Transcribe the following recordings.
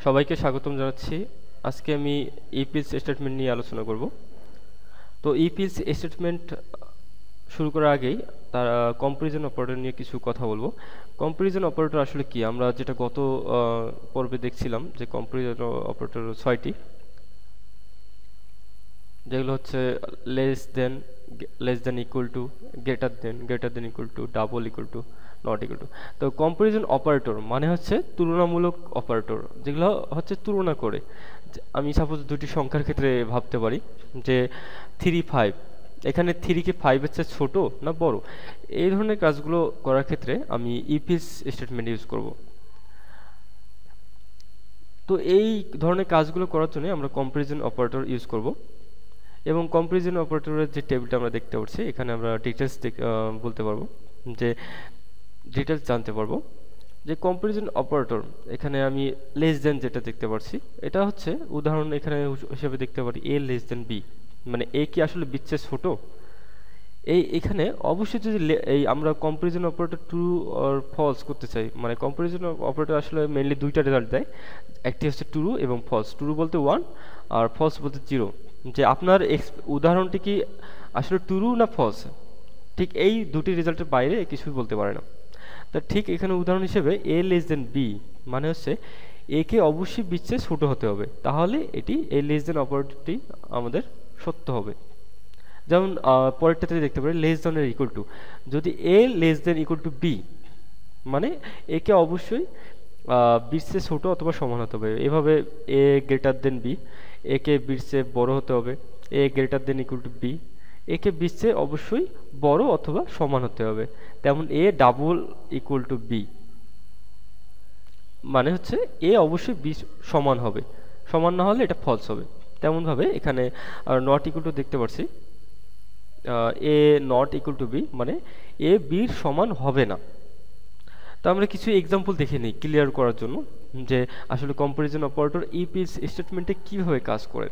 সবাইকে স্বাগতম জানাচ্ছি। আজকে আমি ইপিস স্টেটমেন্ট নিয়ে আলোচনা করব। তো ইপিস স্টেটমেন্ট শুরু করার আগেই তার কম্পারিজন অপারেটর নিয়ে কিছু কথা বলবো। কম্পারিজন অপারেটর আসলে কি, আমরা যেটা গত পর্বে দেখছিলাম যে কম্পারিজন অপারেটর 6টি, যেগুলো হচ্ছে less than equal two, greater than equal two, double equal two, not equal to. তো কম্পারিজন অপারেটর মানে হচ্ছে তুলনামূলক অপারেটর, যেগুলো হচ্ছে তুলনা করে। আমি সাপোজ দুটি সংখ্যার ক্ষেত্রে ভাবতে পারি যে 3, 5, এখানে 3 কি 5-এর চেয়ে ছোট না বড়, এই ধরনের কাজগুলো করার ক্ষেত্রে আমি ইফ স্টেটমেন্ট ইউজ করব। তো এই ধরনের কাজগুলো করার জন্য আমরা কম্পারিজন অপারেটর ইউজ করব। এবং কম্পারিজন অপারেটরের যে টেবিলটা আমরা দেখতে পাচ্ছি, এখানে আমরা ডিটেলস বলতে পারবো, যে ডিটেলস জানতে পারবো যে কম্পারিজন অপারেটর এখানে আমি লেস দেন যেটা দেখতে পাচ্ছি, এটা হচ্ছে উদাহরণ এখানে হিসেবে দেখতে পারি এ লেস দেন বি, মানে এ কি আসলে বির চেয়ে ছোট। এখানে অবশ্যই যদি এই আমরা comparison operator true or false করতে চাই, মানে কম্পারিজন অপারেটর আসলে মেইনলি দুইটা রেজাল্ট দেয়, একটি হচ্ছে ট্রু এবং ফলস। ট্রু বলতে 1 আর ফলস বলতে 0, যে আপনার উদাহরণটি কি আসলে ট্রু না ফলস, ঠিক এই দুটি রেজাল্টের বাইরে কিছুই বলতে পারে না। তা ঠিক এখানে উদাহরণ হিসেবে এ লেস দেন বি মানে হচ্ছে এ কে অবশ্যই বির চেয়ে ছোট হতে হবে, তাহলে এটি এ লেস দেন অপারেটরটি আমাদের সত্য হবে। যেমন পরেরটাতে দেখতে পারি লেস দেন ইকুয়াল টু, যদি A less than equal to B মানে এ কে অবশ্যই বির চেয়ে ছোট অথবা সমান হতে হবে। এভাবে এ গ্রেটার দেন বি, এ কে বির চেয়ে বড় হতে হবে। A greater than equal to B, একে বির চেয়ে অবশ্যই বড় অথবা সমান হতে হবে। তেমন A double equal to B মানে হচ্ছে এ অবশ্যই বি সমান হবে, সমান না হলে এটা ফলস হবে। তেমনভাবে এখানে নট ইকুয়াল টু দেখতে পাচ্ছি, এ নট ইকুয়াল টু বি মানে এ বির সমান হবে না। তো আমরা কিছু এক্সাম্পল দেখে নিই ক্লিয়ার করার জন্য যে আসলে কম্পারিজন অপারেটর ইফ স্টেটমেন্টে কীভাবে কাজ করে।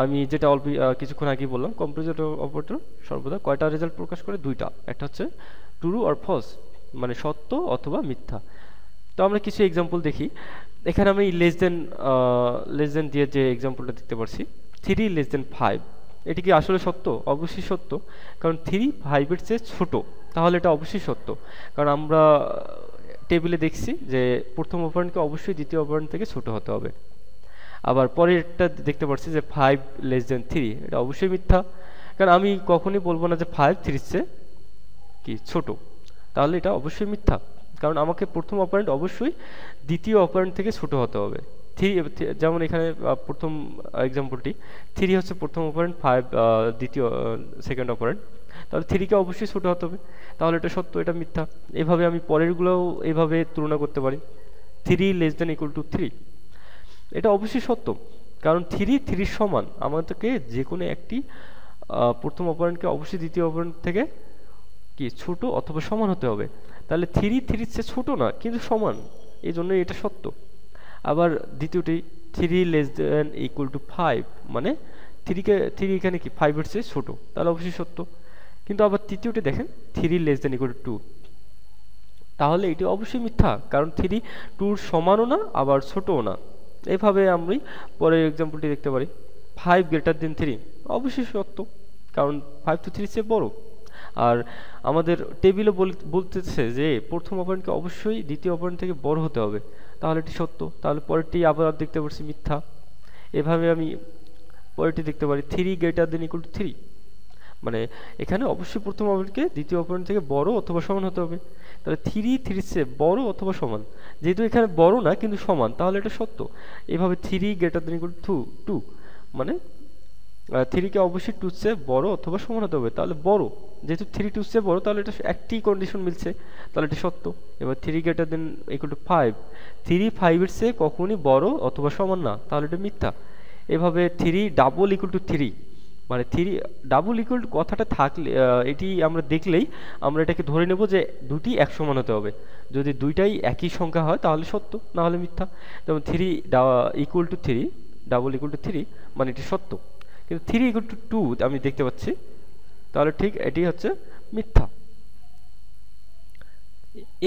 আমি যেটা অল্প কিছুক্ষণ আগে বললাম, কম্পারিজন অপারেটর সর্বদা কয়টা রেজাল্ট প্রকাশ করে? দুইটা, একটা হচ্ছে ট্রু আর ফলস মানে সত্য অথবা মিথ্যা। তো আমরা কিছু এক্সাম্পল দেখি। এখানে আমি লেস দেন দিয়ে যে এক্সাম্পলটা দেখতে পাচ্ছি, 3 লেস দেন 5, এটি কি আসলে সত্য? অবশ্যই সত্য, কারণ 3 5-এর চেয়ে ছোট, তাহলে এটা অবশ্যই সত্য। কারণ আমরা টেবিলে দেখছি যে প্রথম অপারেন্ডকে অবশ্যই দ্বিতীয় অপারেন্ড থেকে ছোট হতে হবে। আবার পরেরটা দেখতে পাচ্ছি যে 5 লেস দেন 3, এটা অবশ্যই মিথ্যা, কারণ আমি কখনই বলবো না যে 5 3-এর চেয়ে কি ছোট, তাহলে এটা অবশ্যই মিথ্যা। কারণ আমাকে প্রথম অপারেন্ড অবশ্যই দ্বিতীয় অপারেন্ড থেকে ছোট হতে হবে। যেমন এখানে প্রথম এক্সাম্পলটি 3 হচ্ছে প্রথম অপারেন্ড, 5 দ্বিতীয় সেকেন্ড অপারেন্ড, তাহলে 3-কে অবশ্যই ছোট হতে হবে, তাহলে এটা সত্য, এটা মিথ্যা। এভাবে আমি পরেরগুলোও এভাবে তুলনা করতে পারি। 3 লেস দেন ইকুয়াল টু 3, এটা অবশ্যই সত্য, কারণ 3 সমান, আমাদেরকে যে কোনো একটি প্রথম অপারেন্ডকে অবশ্যই দ্বিতীয় অপারেন্ড থেকে কি ছোট অথবা সমান হতে হবে। তাহলে 3 চেয়ে ছোট না কিন্তু সমান, এই জন্য এটা সত্য। আবার দ্বিতীয়টি 3 লেস দেন ইকুয়াল টু 5 মানে 3 এখানে কি 5-এর চেয়ে ছোট, তাহলে অবশ্যই সত্য। কিন্তু আবার তৃতীয়টি দেখেন 3 লেস দেন ইকুয়াল টু 2, তাহলে এটি অবশ্যই মিথ্যা, কারণ 3 2-র সমানও না আবার ছোটও না। এইভাবে আমি পরের এক্সাম্পলটি দেখতে পারি 5 গ্রেটার দেন 3, অবশ্যই সত্য, কারণ 5 তো 3-র চেয়ে বড়। আর আমাদের টেবিলে বলতেছে যে প্রথম অপারেন্ডকে অবশ্যই দ্বিতীয় অপারেন্ড থেকে বড় হতে হবে, তাহলে এটি সত্য, তাহলে পরেরটি আবার দেখতে পাচ্ছি মিথ্যা। এভাবে আমি পরেরটি দেখতে পারি 3 গ্রেটার দেন ইকুয়াল টু 3, মানে এখানে অবশ্যই প্রথম অপারেন্ডকে দ্বিতীয় অপারেন্ড থেকে বড় অথবা সমান হতে হবে, তাহলে 3 চেয়ে বড় অথবা সমান, যেহেতু এখানে বড় না কিন্তু সমান, তাহলে এটা সত্য। এভাবে 3 গ্রেটার দেন ইকুয়াল টু 2 মানে 3-কে অবশ্যই 2-র চেয়ে বড় অথবা সমান হতে হবে, তাহলে বড়, যেহেতু 3 2-র চেয়ে বড়, তাহলে এটা একটি কন্ডিশন মিলছে, তাহলে এটা সত্য। এবার 3 গ্রেটার দেন ইকুয়াল টু 5, 3 5-এর চেয়ে কখনই বড় অথবা সমান না, তাহলে এটা মিথ্যা। এভাবে 3 ডাবল ইকুয়াল টু 3 মানে 3 ডাবল ইকুয়াল টু কথাটা থাকলে এটি আমরা দেখলেই আমরা এটাকে ধরে নেব যে দুটি এক সমান হতে হবে। যদি দুইটাই একই সংখ্যা হয় তাহলে সত্য, না হলে মিথ্যা। যেমন 3 equal to 3 double equal two 3 মানে এটি সত্য, কিন্তু 3 ইকুয়াল টু 2 আমি দেখতে পাচ্ছি, তাহলে ঠিক এটি হচ্ছে মিথ্যা।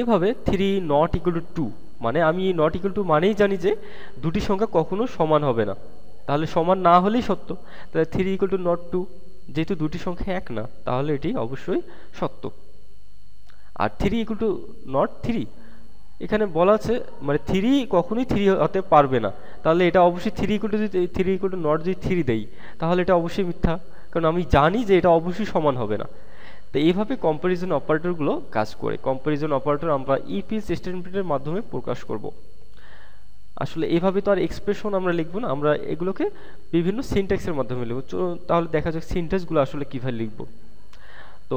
এভাবে 3 নট ইকুয়াল টু মানে আমি নট ইকুয়াল টু মানেই জানি যে দুটি সংখ্যা কখনো সমান হবে না, তাহলে সমান না হলেই সত্য। তাহলে 3 ইকুয়াল টু নট 2, যেহেতু দুটি সংখ্যা এক না তাহলে এটি অবশ্যই সত্য। আর 3 ইকুয়াল টু নট 3, এখানে বলা আছে মানে 3 কখনোই 3 হতে পারবে না, তাহলে এটা অবশ্যই 3 ইকুয়াল টু যদি 3 ইকুয়াল টু নট যদি 3 দেই তাহলে এটা অবশ্যই মিথ্যা, কারণ আমি জানি যে এটা অবশ্যই সমান হবে না। তো এইভাবে কম্প্যারিজন অপারেটরগুলো কাজ করে। কম্প্যারিজন অপারেটর আমরা ইফ ইলস স্টেটমেন্টের মাধ্যমে প্রকাশ করব। আসলে এভাবে তো আর এক্সপ্রেশন আমরা লিখবো না, আমরা এগুলোকে বিভিন্ন সিনট্যাক্সের মাধ্যমে লিখব। তাহলে দেখা যাক সিনট্যাক্সগুলো আসলে কীভাবে লিখবো। তো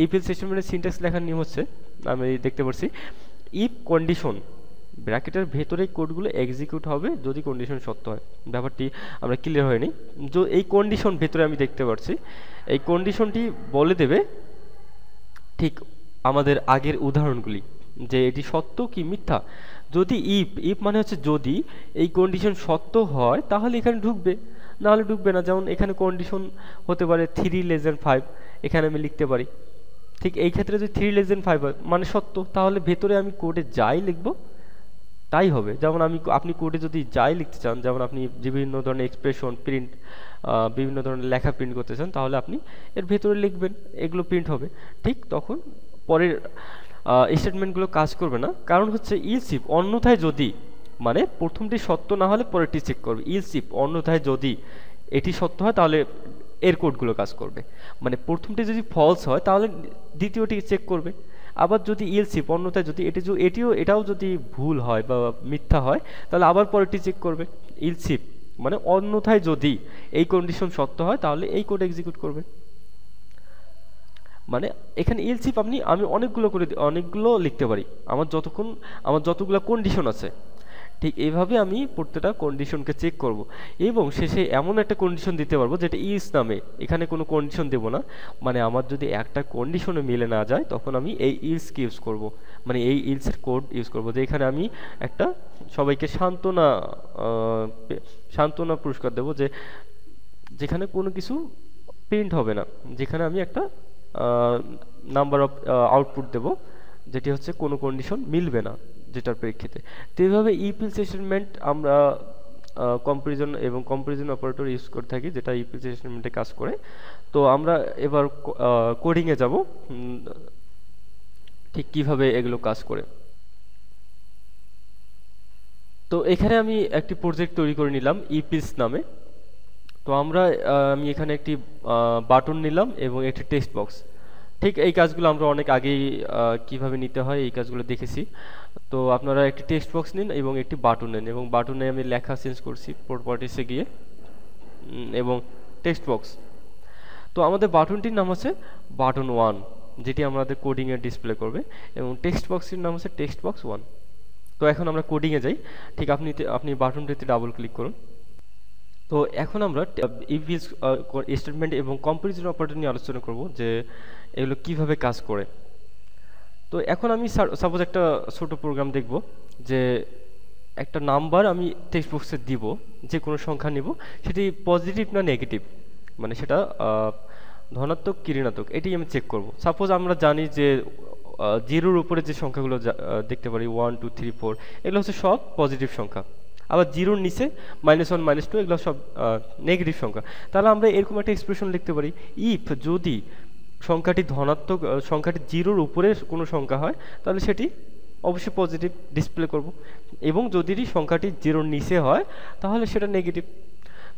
ইফ ইলস স্টেটমেন্টের সিনট্যাক্স লেখার নিয়ম হচ্ছে, আমি দেখতে পাচ্ছি ইফ কন্ডিশন ব্র্যাকেটের ভেতরে কোডগুলো এক্সিকিউট হবে যদি কন্ডিশন সত্য হয়। ব্যাপারটি আমরা ক্লিয়ার হয়নি। এই কন্ডিশন ভেতরে আমি দেখতে পাচ্ছি, এই কন্ডিশনটি বলে দেবে ঠিক আমাদের আগের উদাহরণগুলি যে এটি সত্য কি মিথ্যা। যদি ইফ মানে হচ্ছে যদি এই কন্ডিশন সত্য হয় তাহলে এখানে ঢুকবে, নাহলে ঢুকবে না। যেমন এখানে কন্ডিশন হতে পারে 3<5, এখানে আমি লিখতে পারি। ঠিক এই ক্ষেত্রে যদি 3<5 হয় মানে সত্য, তাহলে ভেতরে আমি কোডে যাই লিখব তাই হবে। যেমন আপনি কোডে যদি যাই লিখতে চান, যেমন আপনি বিভিন্ন ধরনের এক্সপ্রেশন প্রিন্ট, বিভিন্ন ধরনের লেখা প্রিন্ট করতে চান, তাহলে আপনি এর ভেতরে লিখবেন, এগুলো প্রিন্ট হবে। ঠিক তখন পরের স্টেটমেন্টগুলো কাজ করবে না, কারণ হচ্ছে ইলস ইফ অন্যথায় যদি, মানে প্রথমটি সত্য না হলে পরেরটি চেক করবে। ইলস ইফ অন্যথায় যদি এটি সত্য হয় তাহলে এর কোডগুলো কাজ করবে। মানে প্রথমটি যদি ফলস হয় তাহলে দ্বিতীয়টি চেক করবে। আবার যদি ইলস ইফ অন্যথায় যদি এটাও যদি ভুল হয় বা মিথ্যা হয় তাহলে আবার পরেরটি চেক করবে। ইলস ইফ মানে অন্যথায় যদি এই কন্ডিশন সত্য হয় তাহলে এই কোড এক্সিকিউট করবে। মানে এখানে ইলস ইফ আমি অনেকগুলো লিখতে পারি, আমার যতগুলো কন্ডিশন আছে ঠিক এইভাবে আমি প্রত্যেকটা কন্ডিশনকে চেক করব এবং শেষে এমন একটা কন্ডিশন দিতে পারবো যেটা ইলস নামে, এখানে কোনো কন্ডিশন দেব না। মানে আমার যদি একটা কন্ডিশনে মিলে না যায় তখন আমি এই ইলসকে ইউজ করব, মানে এই ইলসের কোড ইউজ করব, যে এখানে আমি একটা সবাইকে সান্ত্বনা পুরস্কার দেব, যেখানে কোনো কিছু প্রিন্ট হবে না, যেখানে আমি একটা নাম্বার অফ আউটপুট দেব যেটি হচ্ছে কোনো কন্ডিশন মিলবে না যেটার প্রেক্ষিতে। তো এইভাবে ইফ ইলস স্টেটমেন্ট আমরা কম্পারিজন অপারেটর ইউজ করে থাকি, যেটা ইফ ইলস স্টেটমেন্টে কাজ করে। তো আমরা এবার কোডিংয়ে যাব, ঠিক কিভাবে এগুলো কাজ করে। তো এখানে আমি একটি প্রজেক্ট তৈরি করে নিলাম ইফ ইলস নামে। তো আমি এখানে একটি বাটন নিলাম এবং একটি টেক্সট বক্স। ঠিক এই কাজগুলো আমরা অনেক আগেই কিভাবে নিতে হয় এই কাজগুলো দেখেছি। তো আপনারা একটি টেক্সট বক্স নিন এবং একটি বাটন নেন, এবং বাটনে আমি লেখা চেঞ্জ করছি প্রপার্টিসে গিয়ে এবং টেক্সট বক্স। তো আমাদের বাটনটির নাম হচ্ছে বাটন 1, যেটি আমাদের কোডিংয়ে ডিসপ্লে করবে, এবং টেক্সট বক্সটির নাম হচ্ছে টেক্সট বক্স 1। তো এখন আমরা কোডিংয়ে যাই। ঠিক আপনি বাটনটিতে ডাবল ক্লিক করুন। তো এখন আমরা ইফ ইলস স্টেটমেন্ট এবং কম্পারিজন অপারেটর নিয়ে আলোচনা করব যে এগুলো কিভাবে কাজ করে। তো এখন আমি সাপোজ একটা ছোট প্রোগ্রাম দেখব, যে একটা নাম্বার আমি টেক্সট বক্সে দিব, যে কোনো সংখ্যা নিব, সেটি পজিটিভ না নেগেটিভ, মানে সেটা ধনাত্মক কি ঋণাত্মক, এটি আমি চেক করব। সাপোজ আমরা জানি যে 0-র উপরে যে সংখ্যাগুলো দেখতে পারি 1 2 3 4 এগুলো হচ্ছে সব পজিটিভ সংখ্যা। আবার 0-র নিচে -1 -2 এগুলো সব নেগেটিভ সংখ্যা। তাহলে আমরা এরকম একটা এক্সপ্রেশন লিখতে পারি, ইফ যদি সংখ্যাটি 0-র উপরে কোনো সংখ্যা হয় তাহলে সেটি অবশ্যই পজিটিভ ডিসপ্লে করব, এবং যদি সংখ্যাটি 0-র নিচে হয় তাহলে সেটা নেগেটিভ।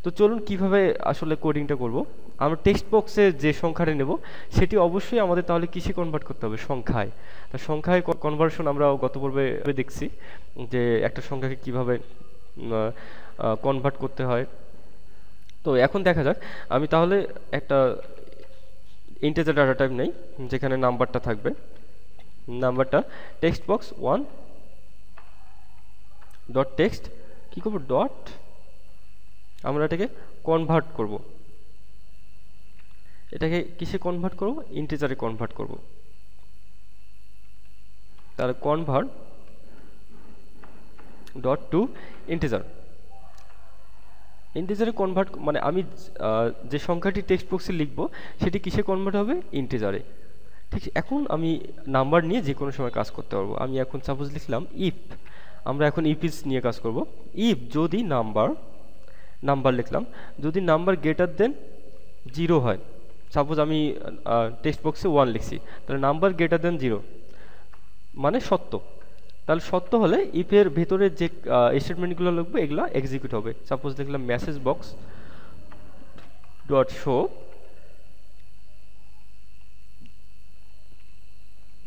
তো চলুন কিভাবে আসলে কোডিংটা করব। আমরা টেক্সট বক্সে যে সংখ্যাটা নেব সেটি অবশ্যই আমাদের তাহলে কিসে কনভার্ট করতে হবে, সংখ্যায়। তা সংখ্যায় কনভার্সন আমরা গত পর্বে দেখছি যে একটা সংখ্যাকে কিভাবে কনভার্ট করতে হয়। তো এখন দেখা যাক, আমি তাহলে একটা ইন্টিজার ডাটা টাইপ নেই যেখানে নাম্বারটা থাকবে। নাম্বারটা টেক্সট বক্স 1 ডট টেক্সট কি করব, ডট আমরা এটাকে কনভার্ট করব। এটাকে কিসে কনভার্ট করব, ইন্টিজারে কনভার্ট করব। তাহলে কনভার্ট ডট টু ইন্টিজারে কনভার্ট মানে আমি যে সংখ্যাটি টেক্সট বক্সে লিখব সেটি কিসে কনভার্ট হবে, ইন্টিজারে। ঠিক এখন আমি নাম্বার নিয়ে যে কোনো সময় কাজ করতে পারবো। আমি এখন সাপোজ লিখলাম ইফ আমরা এখন ইফ নিয়ে কাজ করব। ইফ যদি নাম্বার লিখলাম, যদি নাম্বার গ্রেটার দেন 0 হয়, সাপোজ আমি টেক্সট বক্সে 1 লিখছি, তাহলে নাম্বার গ্রেটার দেন 0 মানে সত্য। তাহলে সত্য হলে ইফের ভেতরে যে স্টেটমেন্টগুলো লিখবো এগুলো এক্সিকিউট হবে। সাপোজ দেখলাম message box dot show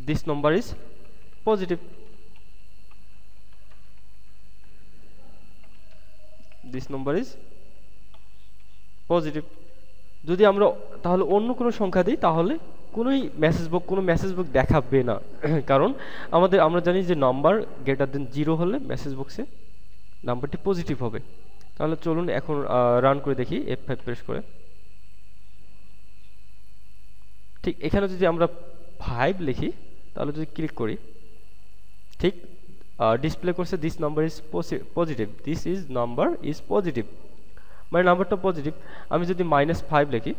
this number is positive, this number is positive. যদি আমরা তাহলে অন্য কোনো সংখ্যা দিই তাহলে কোনো মেসেজ বক্স দেখাবে না কারণ আমরা জানি যে নাম্বার গ্রেটার দেন 0 হলে মেসেজ বক্সে নাম্বারটি পজিটিভ হবে। তাহলে চলুন এখন রান করে দেখি F5 প্রেস করে। ঠিক এখানে যদি আমরা 5 লিখি তাহলে যদি ক্লিক করি, ঠিক ডিসপ্লে করছে this number is positive, this is number is positive, মানে নাম্বারটা পজিটিভ। আমি যদি -5 লিখি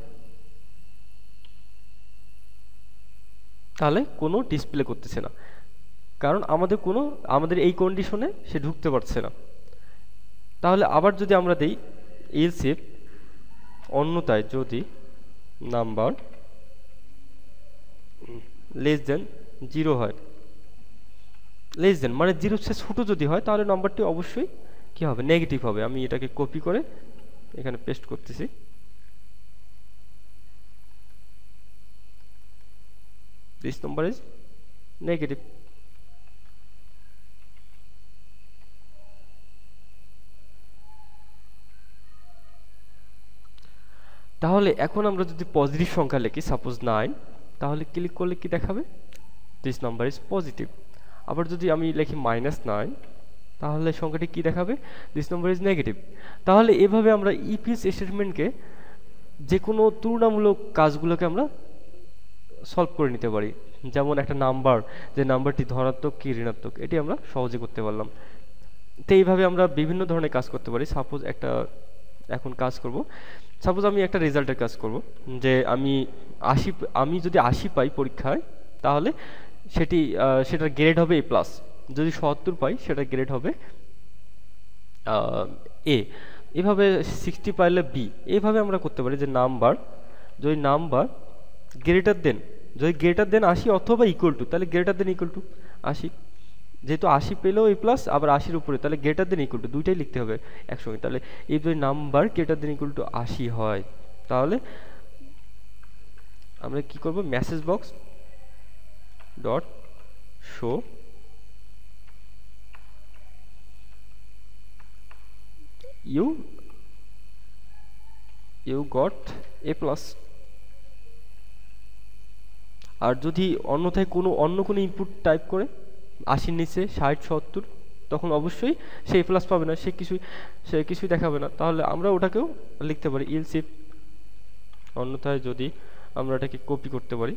তাহলে কোনো ডিসপ্লে করতেছে না, কারণ আমাদের এই কন্ডিশনে সে ঢুকতে পারছে না। তাহলে আবার যদি আমরা দেই এলস ইফ অন্যথায় যদি নাম্বার লেস দেন 0 হয়, লেস দেন মানে 0 চেয়ে ছোট যদি হয় তাহলে নাম্বারটি অবশ্যই কি হবে, নেগেটিভ হবে। আমি এটাকে কপি করে এখানে পেস্ট করতেছি। This number is negative. তাহলে এখন আমরা যদি পজিটিভ সংখ্যা লিখি সাপোজ 9, তাহলে ক্লিক করলে কি দেখাবে, দিস নাম্বার ইজ পজিটিভ। আবার যদি আমি লিখি -9 তাহলে সংখ্যাটি কি দেখাবে, দিস নাম্বার ইজ নেগেটিভ। তাহলে এভাবে আমরা ইফ স্টেটমেন্টকে যে কোনো তুলনামূলক কাজগুলোকে আমরা সলভ করে নিতে পারি। যেমন একটা নাম্বার, যে নাম্বারটি ধনাত্মক কি ঋণাত্মক, এটি আমরা সহজে করতে পারলাম। তো এইভাবে আমরা বিভিন্ন ধরনের কাজ করতে পারি। সাপোজ এখন কাজ করব, সাপোজ আমি একটা রেজাল্টের কাজ করব, যে আমি যদি 80 পাই পরীক্ষায় তাহলে সেটার গ্রেড হবে A+, যদি 70 পাই সেটার গ্রেড হবে A, এভাবে 60 পাইলে B। এইভাবে আমরা করতে পারি যে যদি নাম্বার গ্রেটার দেন 80 অথবা ইকুয়াল টু, তাহলে গ্রেটার দেন ইকুয়াল টু 80, যেহেতু 80 পেলেও A+, আবার 80-র উপরে, তাহলে গ্রেটার দেন ইকুয়াল টু দুইটাই লিখতে হবে একসঙ্গে। তাহলে এই যদি number greater than equal to 80 হয় তাহলে আমরা কি করব, message box dot show you got A+। আর যদি অন্যথায় অন্য কোনো ইনপুট টাইপ করে 80-র নিচে 60-70, তখন অবশ্যই সে A+ পাবে না, সে কিছুই দেখাবে না। তাহলে আমরা ওটাকেও লিখতে পারি ইলস ইফ, অন্যথায় যদি আমরা এটাকে কপি করতে পারি,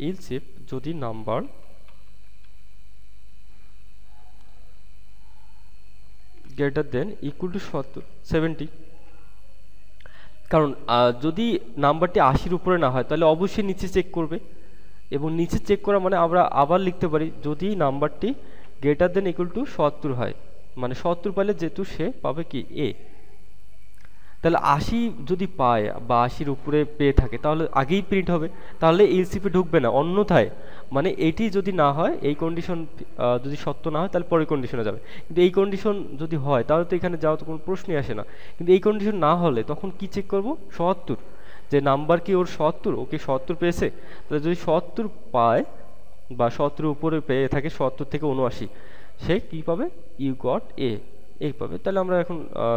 ইলস ইফ যদি number greater than equal two 70, কারণ যদি নাম্বারটি 80-র উপরে না হয় তাহলে অবশ্যই নিচে চেক করবে, এবং নিচে চেক করা মানে আমরা আবার লিখতে পারি যদি নাম্বারটি গ্রেটার দেন ইকুয়াল টু 70 হয়, মানে 70 পাইলে যেহেতু সে পাবে কি A। তাহলে 80 যদি পায় বা 80-র উপরে পেয়ে থাকে তাহলে আগেই প্রিন্ট হবে, তাহলে এলসিপি ঢুকবে না। অন্যথায় মানে এটি যদি না হয়, এই কন্ডিশন যদি সত্য না হয় তাহলে পরের কন্ডিশনে যাবে, কিন্তু এই কন্ডিশন যদি হয় তাহলে তো এখানে যাওয়া তো কোনো প্রশ্নই আসে না। কিন্তু এই কন্ডিশন না হলে তখন কি চেক করব, 70, যে নাম্বার কি ওর 70, ওকে 70 পেয়েছে, তাহলে যদি 70 পায় বা 70-এর উপরে পেয়ে থাকে, 70 থেকে 79, সে কি পাবে, ইউ গট A, এই পাবে। তাহলে আমরা এখন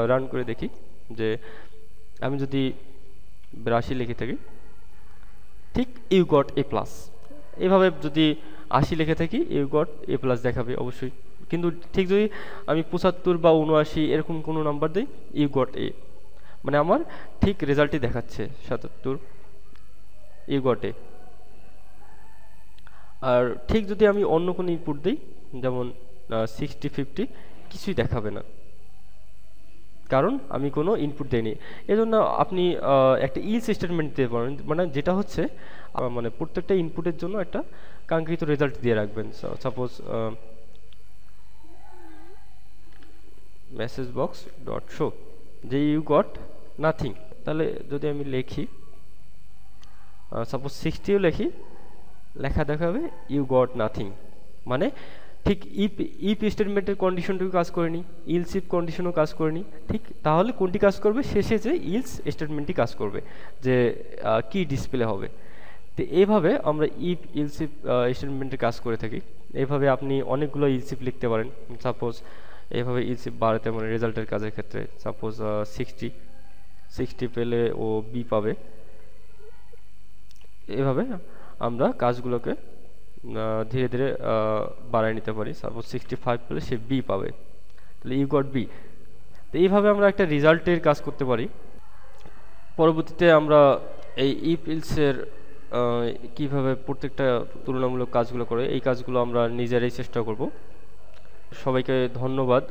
রান করে দেখি যে আমি যদি 82 লিখে থাকি, ঠিক ইউ গট A+। এভাবে যদি 80 লিখে থাকি ইউ গট A+ দেখাবে অবশ্যই। কিন্তু ঠিক যদি আমি 75 বা 79 এরকম কোনো নাম্বার দিই, ইউ গট A, মানে আমার ঠিক রেজাল্টই দেখাচ্ছে 77, ইউ গট A। আর ঠিক যদি আমি অন্য কোনো ইনপুট দিই, যেমন 60-50, কিছুই দেখাবে না। কারণ আমি কোনো ইনপুট দেইনি। এজন্য আপনি একটা ইলস স্টেটমেন্ট দিতে পারেন, মানে যেটা হচ্ছে মানে প্রত্যেকটা ইনপুটের জন্য একটা কাঙ্ক্ষিত রেজাল্ট দিয়ে রাখবেন। Suppose message box dot show যে ইউ গট নাথিং। তাহলে যদি আমি লিখি সাপোজ 60ও লিখি, লেখা দেখাবে ইউ গট নাথিং, মানে ঠিক ইফ স্টেটমেন্টের কন্ডিশনটুকু কাজ করেনি, ইলস ইফ কন্ডিশনও কাজ করেনি, ঠিক তাহলে কোনটি কাজ করবে? শেষে যে ইলস স্টেটমেন্টটি কাজ করবে, যে কি ডিসপ্লে হবে। তো এইভাবে আমরা ইফ ইলস ইফ স্টেটমেন্টের কাজ করে থাকি। এইভাবে আপনি অনেকগুলো ইলস ইফ লিখতে পারেন। সাপোজ এইভাবে ইলস ইফ বাড়াতে মানে রেজাল্টের কাজের ক্ষেত্রে সাপোজ 60 পেলে ও বি পাবে। এভাবে আমরা কাজগুলোকে ধীরে ধীরে বাড়ায় নিতে পারি। সাপোজ 65 পেলে সে বি পাবে, তাহলে ইউ গট বি। তো এইভাবে আমরা একটা রেজাল্টের কাজ করতে পারি। পরবর্তীতে আমরা এই ইফ ইলসের কীভাবে প্রত্যেকটা তুলনামূলক কাজগুলো করে, এই কাজগুলো আমরা নিজেরাই চেষ্টা করব। সবাইকে ধন্যবাদ।